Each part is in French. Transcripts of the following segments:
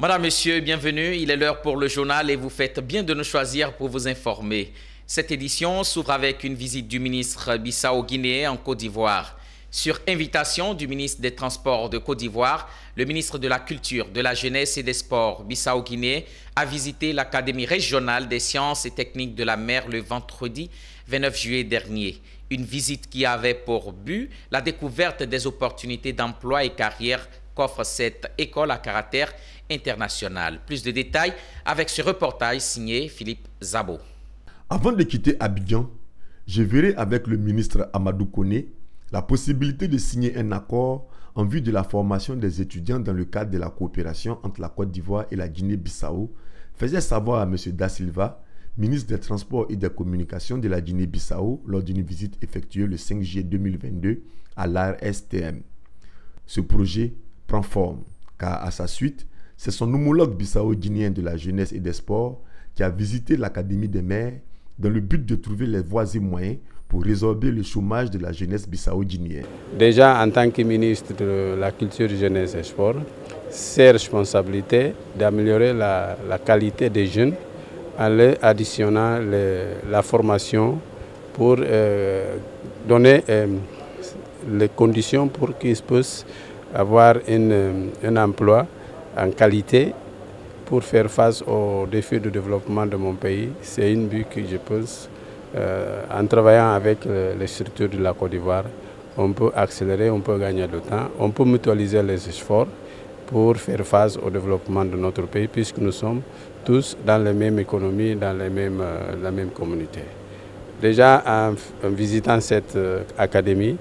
Madame, Monsieur, bienvenue. Il est l'heure pour le journal et vous faites bien de nous choisir pour vous informer. Cette édition s'ouvre avec une visite du ministre bissau-guinéen en Côte d'Ivoire. Sur invitation du ministre des Transports de Côte d'Ivoire, le ministre de la Culture, de la Jeunesse et des Sports bissau-guinéen a visité l'Académie régionale des sciences et techniques de la mer le vendredi 29 juillet dernier. Une visite qui avait pour but la découverte des opportunités d'emploi et carrière qu'offre cette école à caractère international. Plus de détails avec ce reportage signé Philippe Zabo. Avant de quitter Abidjan, je verrai avec le ministre Amadou Koné la possibilité de signer un accord en vue de la formation des étudiants dans le cadre de la coopération entre la Côte d'Ivoire et la Guinée-Bissau, faisait savoir à M. Da Silva, ministre des Transports et des Communications de la Guinée-Bissau, lors d'une visite effectuée le 5 juillet 2022 à l'ARSTM. Ce projet prend forme, car à sa suite, c'est son homologue bissau-guinéen de la jeunesse et des sports qui a visité l'Académie des mers dans le but de trouver les voies et moyens pour résorber le chômage de la jeunesse bissau-guinéenne. Déjà, en tant que ministre de la Culture, Jeunesse et Sport, c'est responsabilité d'améliorer la qualité des jeunes en leur additionnant la formation pour donner les conditions pour qu'ils puissent avoir un emploi en qualité pour faire face aux défis de développement de mon pays. C'est une but que je pense, en travaillant avec les structures de la Côte d'Ivoire, on peut accélérer, on peut gagner du temps, on peut mutualiser les efforts pour faire face au développement de notre pays, puisque nous sommes tous dans la même économie, dans la même communauté. Déjà, en visitant cette académie,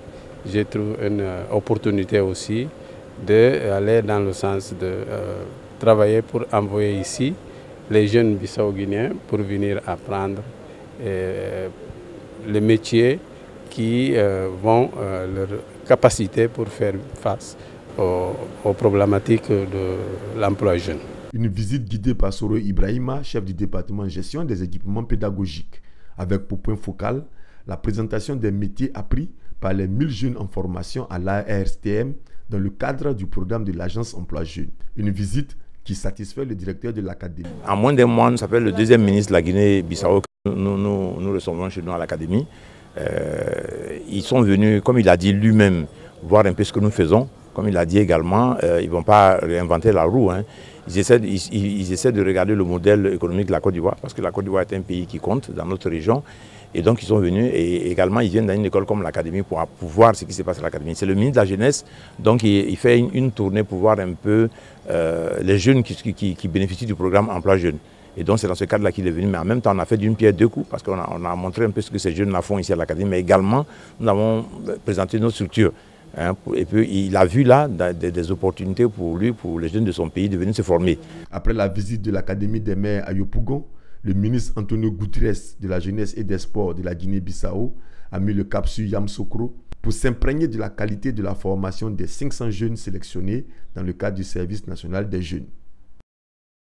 j'ai trouvé une opportunité aussi d'aller dans le sens de travailler pour envoyer ici les jeunes bissau-guinéens pour venir apprendre les métiers qui vont leur capacité pour faire face aux problématiques de l'emploi jeune. Une visite guidée par Soro Ibrahima, chef du département gestion des équipements pédagogiques, avec pour point focal la présentation des métiers appris par les 1000 jeunes en formation à l'ARSTM dans le cadre du programme de l'Agence Emploi Jeunes. Une visite qui satisfait le directeur de l'académie. En moins d'un mois, nous s'appelle le deuxième ministre de la Guinée-Bissau que nous recevons chez nous à l'académie. Ils sont venus, comme il a dit lui-même, voir un peu ce que nous faisons. Comme il a dit également, ils ne vont pas réinventer la roue. Ils essaient de regarder le modèle économique de la Côte d'Ivoire, parce que la Côte d'Ivoire est un pays qui compte dans notre région. Et donc ils sont venus et également ils viennent dans une école comme l'académie pour voir ce qui se passe à l'académie. C'est le ministre de la Jeunesse, donc il fait une tournée pour voir un peu les jeunes qui bénéficient du programme Emploi Jeune. Et donc c'est dans ce cadre-là qu'il est venu, mais en même temps on a fait d'une pierre deux coups, parce qu'on a montré un peu ce que ces jeunes-là font ici à l'académie, mais également nous avons présenté nos structures. Et puis il a vu là des opportunités pour lui, pour les jeunes de son pays, de venir se former. Après la visite de l'Académie des mers à Yopougon, le ministre Antonio Guterres de la Jeunesse et des Sports de la Guinée-Bissau a mis le cap sur Yamoussoukro pour s'imprégner de la qualité de la formation des 500 jeunes sélectionnés dans le cadre du service national des jeunes.